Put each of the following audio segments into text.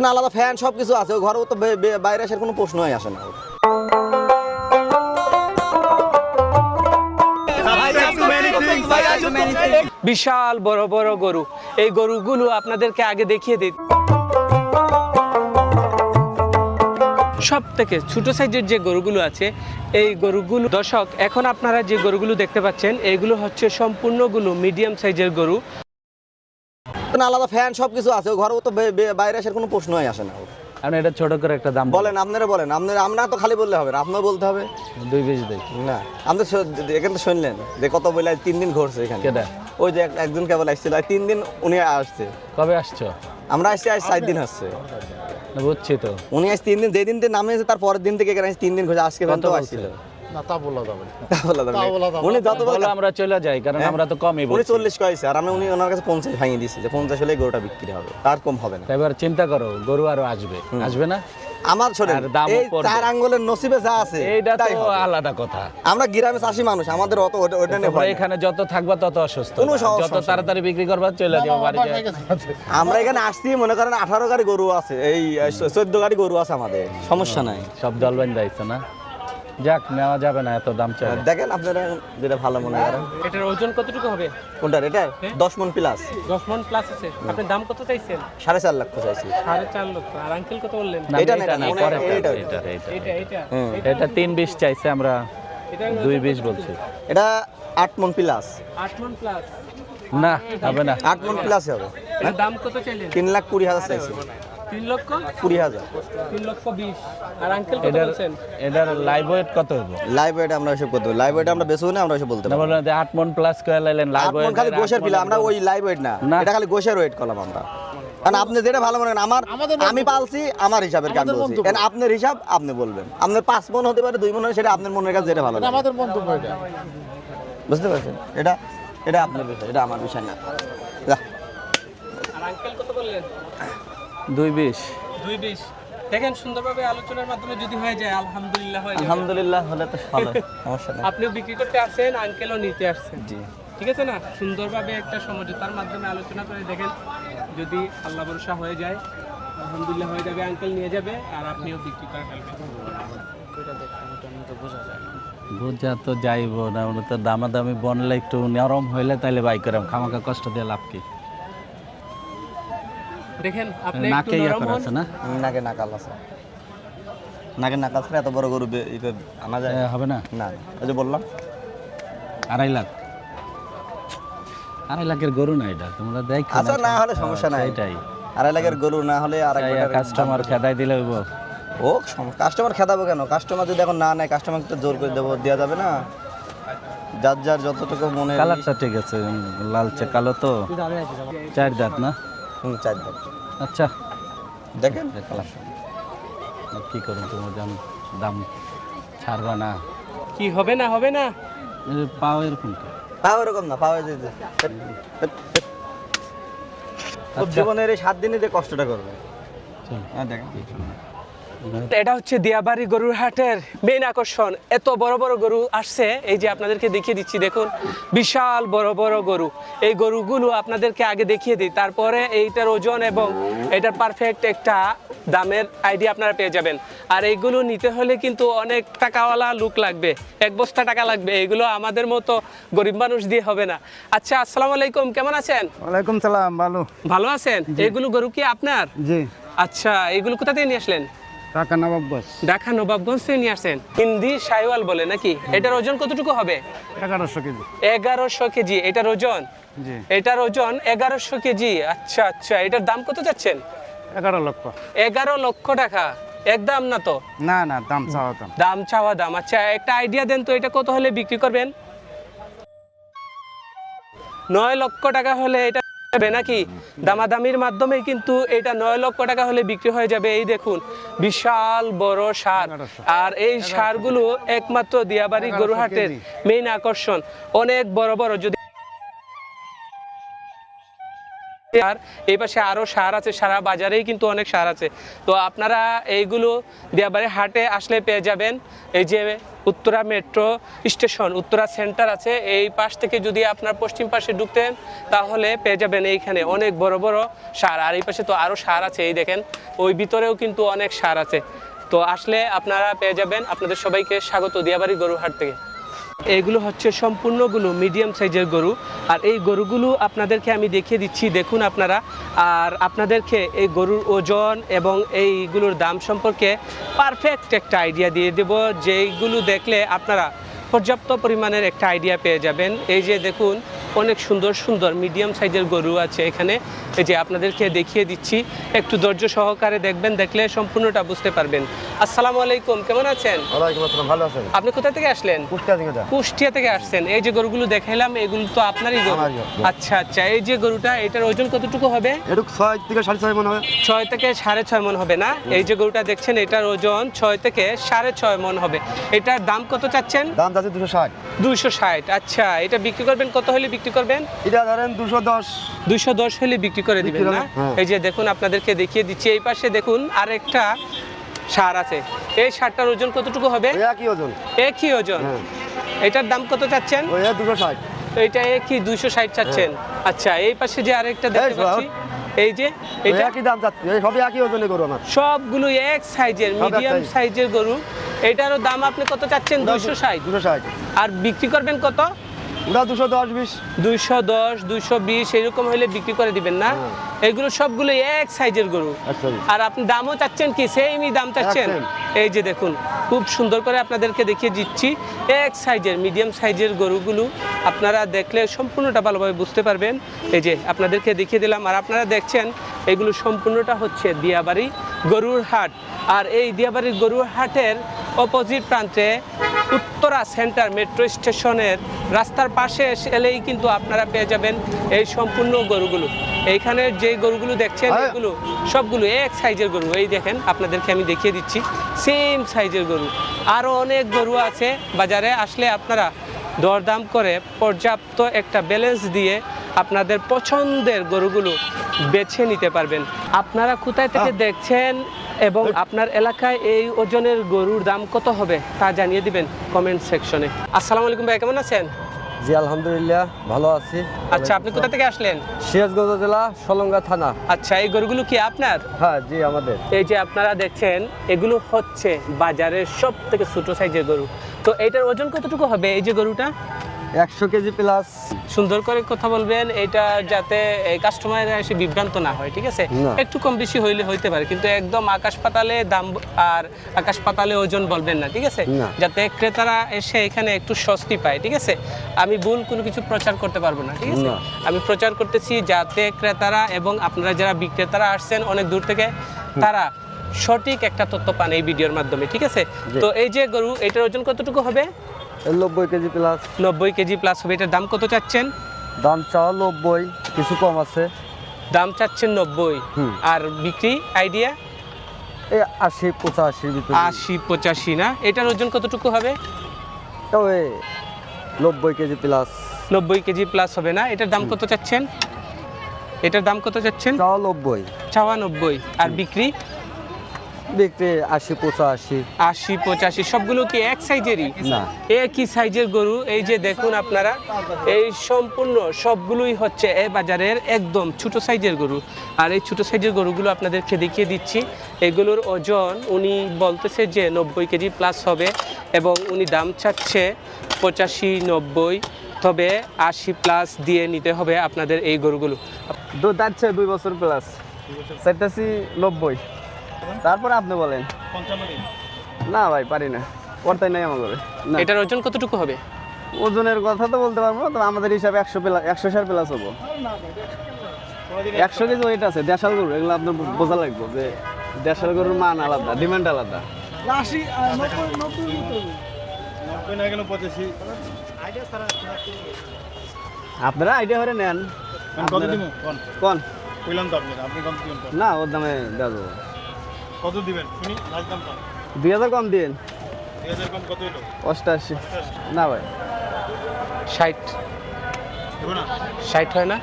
আলাদা ফ্যান সবকিছু আছে, ঘরে তো বাইরে আসার কোনো প্রশ্নই আসে না। বিশাল বড় বড় গরু, এই গরুগুলো আপনাদেরকে আগে দেখিয়ে দিই। সব থেকে ছোট সাইজের যে গরুগুলো আছে এই গরুগুলো, দর্শক এখন আপনারা যে গরুগুলো দেখতে পাচ্ছেন এইগুলো হচ্ছে সম্পূর্ণগুলো মিডিয়াম সাইজের গরু। আলাদা ফ্যান সবকিছু আছে, ঘরে তো বাইরে আসার কোনো প্রশ্নই আসে না। আপনি এটা ছোট করে একটা দাম বলেন, আপনারা বলেন, আমরা তো খালি বললে হবে না, আপনার বলতে হবে। 2 বেশি দেই না, আপনি এখানে তো শুনলেন যে কত বলে 3 দিন ঘুরছে এখানে। কেডা? ওই যে একজন কেবল আসছিল, 3 দিন উনি আসছে। কবে আসছো? আমরা আসছি আজ 4 দিন হচ্ছে। বুঝছি তো, উনি আজ 3 দিন, যেদিন নামে তার পরের দিন থেকে এখানে 3 দিন ঘুরছে, আজকে কত তো বলছে? আসছিল। না তা বলা যাবে না। উনি যত বলো আমরা চলে যাই, কারণ আমরা তো কমই উনি বলছি। 40 কয়েছে, আর আমি ওনার কাছে 50 ভাঙিয়ে দিয়েছি যে 50 হলে গরুটা বিক্রি হবে, তার কম হবে না। এবার চিন্তা করো, গরু আরো আসবে না? আমার শোনেন, আর দামও এই পড়বে। 4 আঙ্গুলের নসিবে যা আছে এইটা তাই তো হবে। আলাদা কথা। আমরা গ্রামে চাষি মানুষ, আমাদের অত ওটা নিয়ে তোমরা ভয় নাই। এখানে যত থাকবা তত অসুস্থ, কোনো যত সমস্যা নেই। তাড়াতাড়ি বিক্রি করবা চলে যাবো বাড়িতে। আমরা এখানে আসছি, মনে করেন 18 গাড়ি গরু আছে, এই 14 গাড়ি গরু আছে আমাদের, সমস্যা নাই। সব দল বান্ধা দিচ্ছে না, যাক নেওয়া যাবে না, এত দাম চাই। দেখেন আপনারা যেটা ভালো মনে করেন। এটার ওজন কতটুকু হবে? কোনটার? এটা 10 মণ প্লাস। 10 মণ প্লাস আছে। আপনি দাম কত চাইছেন? 4.5 লাখ চাইছি। 4.5 লক্ষ। আর আঙ্কেল কত বললেন? না, এটা না, এটা এটা না, না, পরেরটা, এটা, এটা। এটা এটা 3.20 চাইছে, আমরা 2.20 বলছি। এটা 8 মণ প্লাস। 8 মণ প্লাস। না হবে না, 8 মণ প্লাস হবে। এর দাম কত চাইলেন? 3,20,000 চাইছি। 3 লক্ষ 20,000। 3 লক্ষ 20। আর আঙ্কেল কত এটার বলছেন? এটার লাইভ ওয়েট কত হইব? লাইভ ওয়েট আমরা এসব করতে লাইভ ওয়েট আমরা বেশি না, আমরা এসব বলতে না পারবো। বললেন যে 8 মণ প্লাস করে লাইলেন, লাইভ 8 মণ ওয়েট খালি গোশের পিলা, আমরা ওই লাইভ ওয়েট না, না। এটা খালি গোশের ওয়েট করলাম আমরা। কারণ আপনি যেটা ভালো মনে করেন, আমি পালছি আমার হিসাবের কাজ বলছি, কারণ আপনার হিসাব আপনি বলবেন। আপনার 5 মণ হতে পারে, 2 মণ হয়, সেটা আপনার মনের কাছে যেটা ভালো লাগে। আমাদের মন্তব্য এটা। বুঝতে পারছেন? এটা এটা আপনার বিষয়, এটা আমার বিষয় না। যা। আর আঙ্কেল কত বললেন? 2.20। 2.20। দেখেন সুন্দরভাবে আলোচনার মাধ্যমে যদি হয়ে যায়, আলহামদুলিল্লাহ হয়ে যাবে। আলহামদুলিল্লাহ হলে তো ভালো, সমস্যা নেই। আপনিও বিক্রি করতে আসছেন, আঙ্কেলও নিতে আসছেন। জি। ঠিক আছে না? সুন্দরভাবে একটা সমঝোতার মাধ্যমে আলোচনা করে দেখেন, যদি আল্লাহ ভরসা হয়ে যায় আলহামদুলিল্লাহ হয়ে যাবে, আঙ্কেল নিয়ে যাবে আর আপনিও বিক্রি করে ফেলবেন। বোঝা তো যাইবো না, ওটা তো দামাদামি বনলে একটু নরম হইলে তাইলে বাই করাম, খামাকা কষ্ট দিয়ে লাভ কি? দেখেন আপনি একটু নাকে ইয়া নরম করা হন। আছে না? নাকে নাকাল আছে, নাকে নাকাল ছাড়া এত বড় গরু আনা যায়? হবে না? না, ওই যে বললাম 2.5 লাখ। 2.5 লাখের গরু না এটা, তোমরা দেখো আচ্ছা, না হলে সমস্যা নাই। এটাই 2.5 লাখের গরু না হলে আর কাস্টমার খেদাই দিলে হইব। ও কাস্টমার খেদাবো কেন? কাস্টমার যদি এখন না নেয়, কাস্টমার তো জোর করে দেবো, দেওয়া যাবে না। যার যার যতটুকু মনে। কালারটা ঠিক আছে, লালচে কালো তো। 4 দাঁত না? 4 দাম। আচ্ছা দেখেন দেখলাম, কি করুন তোমার দাম ছাড়বা না? কি হবে না হবে না? পাও এরকম তো। পাও এরকম না, পাও জীবনের এই 7 দিনে যে কষ্টটা করবে। চল। হ্যাঁ দেখেন। এটা হচ্ছে দিয়াবাড়ি গরুর হাটের মেইন আকর্ষণ। এত বড় বড় গরু আসছে, এই যে আপনাদেরকে দেখিয়ে দিচ্ছি, দেখুন বিশাল বড় বড় গরু। এই গরুগুলো আপনাদেরকে আগে দেখিয়ে দিই, তারপরে এইটার ওজন এবং এটার পারফেক্ট একটা দামের আইডিয়া আপনারা পেয়ে যাবেন। আর এইগুলো নিতে হলে কিন্তু অনেক টাকাওয়ালা লোক লাগবে, 1 বস্তা টাকা লাগবে, এগুলো আমাদের মতো গরিব মানুষ দিয়ে হবে না। আচ্ছা, আসসালামু আলাইকুম, কেমন আছেন? ওয়ালাইকুম সালাম, ভালো। ভালো আছেন? এইগুলো গরু কি আপনার? জি, আচ্ছা, এগুলো কোথা থেকে নিয়ে আসলেন? টাকা নবাবগঞ্জ। ঢাকা নবাবগঞ্জ থেকে নিয়ে আসছেন। হিন্দি শাইওয়াল বলে নাকি? এটার ওজন কতটুকু হবে? 1100 কেজি। 1100 কেজি এটার ওজন? জি, এটার ওজন 1100 কেজি। আচ্ছা আচ্ছা, এটার দাম কত যাচ্ছেন? 11 লক্ষ। 11 লক্ষ টাকা। একদম না তো? না না, দাম চাওয়া দাম। দাম চাওয়া দাম। আচ্ছা, একটা আইডিয়া দেন তো, এটা কত হলে বিক্রি করবেন? 9 লক্ষ টাকা হলে এটা হবে নাকি? দামাদামির মাধ্যমে কিন্তু এটা 9 লক্ষ টাকা হলে বিক্রি হয়ে যাবে। এই দেখুন বিশাল বড় সার, আর এই সারগুলো একমাত্র দিয়াবাড়ি গরুহাটের মেইন আকর্ষণ। অনেক বড় বড়, যদি আর এই পাশে আরও সার আছে, সারা বাজারেই কিন্তু অনেক সার আছে। তো আপনারা এইগুলো দিয়াবাড়ি হাটে আসলে পেয়ে যাবেন। এই যে Uttara metro station, Uttara centre আছে, এই পাশ থেকে যদি আপনার পশ্চিম পাশে ঢুকতেন তাহলে পেয়ে যাবেন এইখানে অনেক বড় বড় সার। আর এই পাশে তো আরও সার আছে, এই দেখেন ওই ভিতরেও কিন্তু অনেক সার আছে। তো আসলে আপনারা পেয়ে যাবেন। আপনাদের সবাইকে স্বাগত দিয়াবাড়ি গরুর হাট থেকে। এইগুলো হচ্ছে সম্পূর্ণগুলো মিডিয়াম সাইজের গরু। আর এই গরুগুলো আপনাদেরকে আমি দেখিয়ে দিচ্ছি, দেখুন আপনারা। আর আপনাদেরকে এই গরুর ওজন এবং এইগুলোর দাম সম্পর্কে পারফেক্ট একটা আইডিয়া দিয়ে দেব, যেইগুলো দেখলে আপনারা পর্যাপ্ত পরিমাণের একটা আইডিয়া পেয়ে যাবেন। এই যে দেখুন অনেক সুন্দর সুন্দর মিডিয়াম সাইজের গরু আছে এখানে। এই যে আপনাদেরকে দেখিয়ে দিচ্ছি, একটু ধৈর্য সহকারে দেখবেন, দেখলে সম্পূর্ণটা বুঝতে পারবেন। আসসালামু আলাইকুম, কেমন আছেন? ওয়ালাইকুম আসসালাম, ভালো আছেন? আপনি কোথা থেকে আসলেন? কুষ্টিয়া থেকে। কুষ্টিয়া থেকে আসছেন। এই যে গরুগুলো দেখাইলাম এগুলো তো আপনারই গরু? আমারই গরু। আচ্ছা আচ্ছা। এই যে গরুটা, এটার ওজন কতটুকু হবে? একটু 6 থেকে 6.5 মন হবে। 6 থেকে 6.5 মন হবে না? এই যে গরুটা দেখছেন এটার ওজন 6 থেকে 6.5 মন হবে। এটার দাম কত চাচ্ছেন? দাম যাচ্ছে 260। 260। আচ্ছা, এটা বিক্রি করবেন কত হলে বিক্রি করবেন? এটা ধরেন 210। 210 হলে বিক্রি করে দিবেন না? হ্যাঁ। এই যে দেখুন আপনাদেরকে দেখিয়ে দিচ্ছি, এই পাশে দেখুন আরেকটা সার আছে। এই সারটার ওজন কতটুকু হবে? ওই একই ওজন। একই ওজন। হ্যাঁ। এটার দাম কত চাচ্ছেন? ওই 260। তো এটা একই 260 চাচ্ছেন। আচ্ছা, এই পাশে যে আরেকটা দেখতে এই পাচ্ছি, এই যে ওই এটা একই দাম যাচ্ছে, এই সবই একই ওজনে গরু আমার। সবগুলো এক সাইজের, এক মিডিয়াম size। সাইজের গরু। এটারও দাম আপনি কত চাচ্ছেন? 260। 260। আর বিক্রি করবেন কত? ওটা 210 20। 210 220 এরকম হলে বিক্রি করে দিবেন না? এগুলো সবগুলো এক সাইজের গরু। আচ্ছা। আর আপনি দামও চাচ্ছেন কি সেমই দাম চাচ্ছেন? এই যে দেখুন খুব সুন্দর করে আপনাদেরকে দেখিয়ে দিচ্ছি, এক সাইজের মিডিয়াম সাইজের গরুগুলো আপনারা দেখলে সম্পূর্ণটা ভালোভাবে বুঝতে পারবেন। এই যে আপনাদেরকে দেখিয়ে দিলাম। আর আপনারা দেখছেন এগুলো সম্পূর্ণটা হচ্ছে দিয়াবাড়ি গরুর হাট। আর এই দিয়াবাড়ির গরুর হাটের অপোজিট প্রান্তে উত্তরা সেন্টার মেট্রো স্টেশনের রাস্তার পাশে এলেই কিন্তু আপনারা পেয়ে যাবেন এই সম্পূর্ণ গরুগুলো। এইখানে যে গরুগুলো দেখছেন এগুলো সবগুলো এক সাইজের গরু। এই দেখেন আপনাদেরকে আমি দেখিয়ে দিচ্ছি, সেম সাইজের গরু। আরও অনেক গরু আছে। বাজারে আসলে আপনারা দরদাম করে পর্যাপ্ত একটা ব্যালেন্স দিয়ে আপনাদের পছন্দের গরুগুলো বেছে নিতে পারবেন। আপনারা কোথায় থেকে দেখছেন এবং আপনার এলাকায় এই ওজনের গরুর দাম কত হবে তা জানিয়ে দিবেন কমেন্ট সেকশনে। আসসালামু আলাইকুম ভাই, কেমন আছেন? জি আলহামদুলিল্লাহ ভালো আছি। আচ্ছা, আপনি কোথা থেকে আসলেন? সিরাজগঞ্জ জেলা সলঙ্গা থানা। আচ্ছা, এই গরুগুলো কি আপনার? হ্যাঁ জি আমাদের। এই যে আপনারা দেখছেন এগুলো হচ্ছে বাজারের সব থেকে ছোট সাইজের গরু। তো এটার ওজন কতটুকু হবে এই যে গরুটা? 100 কেজি প্লাস। সুন্দর করে কথা বলবেন, এটা যাতে কাস্টমাররা এসে বিভ্রান্ত না হয়, ঠিক আছে? না। একটু কম বেশি হইলে হইতে পারে, কিন্তু একদম আকাশ পাতালে দাম আর আকাশ পাতালে ওজন বলবেন না, ঠিক আছে? না। যাতে ক্রেতারা এসে এখানে একটু স্বস্তি পায়, ঠিক আছে? আমি ভুল কোনো কিছু প্রচার করতে পারবো না, ঠিক আছে? না। আমি প্রচার করতেছি যাতে ক্রেতারা এবং আপনারা যারা বিক্রেতারা আসছেন অনেক দূর থেকে, তারা সঠিক একটা তথ্য পান এই ভিডিওর মাধ্যমে, ঠিক আছে? জি। তো এই যে গরু, এটার ওজন কতটুকু হবে? 90 কেজি প্লাস। 90 কেজি প্লাস হবে। এটার দাম কত চাচ্ছেন? দাম চাওয়া 90, কিছু কম আছে। দাম চাচ্ছেন 90। হুম। আর বিক্রি আইডিয়া? এই 80 85 ভিতরে। 80 85 না? এটার ওজন কতটুকু হবে? ওই 90 কেজি প্লাস। 90 কেজি প্লাস হবে না? এটার দাম কত চাচ্ছেন? এটার দাম কত চাচ্ছেন? চাওয়া 90, চাওয়া 90। আর বিক্রি? বিক্রি 80 85। 80 85। সবগুলো কি এক সাইজেরই? না। একই সাইজের গরু। এই যে দেখুন আপনারা, এই সম্পূর্ণ সবগুলোই হচ্ছে এই বাজারের একদম ছোট সাইজের গরু। আর এই ছোট সাইজের গরুগুলো আপনাদেরকে দেখিয়ে দিচ্ছি। এগুলোর ওজন উনি বলতেছে যে 90 কেজি প্লাস হবে এবং উনি দাম চাচ্ছে 85 90। তবে 80 প্লাস দিয়ে নিতে হবে আপনাদের এই গরুগুলো। দুধ যাচ্ছে 2 বছর প্লাস। চাইতাছি 90। তারপরে আপনি বলেন। 55 না ভাই পারি না, করতেই নাই আমার ঘরে। না। এটার ওজন কতটুকু হবে? ওজনের কথা তো বলতে পারবো না, তবে আমাদের হিসাবে 100 প্লাস, 160 প্লাস হবো। 100 কেজি ওয়েট আছে। দেশাল গরু এগুলো আপনার বোঝা লাগবে যে দেশাল গরুর মান আলাদা, ডিমান্ড আলাদা। 90 না গেল 85। আপনারা আইডিয়া করে নেন। কত দিমু কোন? কোন কইলাম তো আপনি কত দিবেন? না ওর দামে দেওয়া যাবে। কত দিবেন শুনি? লাস্ট দাম তো 2000 কম দিন। 2000 কম কত হলো? 88। না ভাই 60 দেব না? 60 হয় না?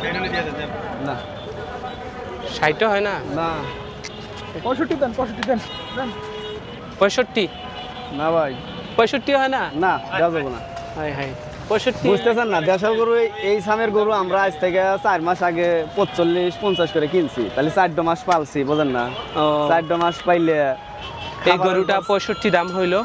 ফাইনালি দিয়ে দেন না 60 হয় না? না 65 দেন 65 দেন 65? না ভাই 65 হয় না? না দেওয়া যাবে না। High high 65? বুঝতেছেন না, দেশাল গরু এই সামের গরু আমরা আজ থেকে 4 মাস আগে 45-50 করে কিনছি, তাহলে 4 মাস পালছি, বোঝেন না? ও, 4 মাস পাইলে এই গরুটা 65 দাম হইলো।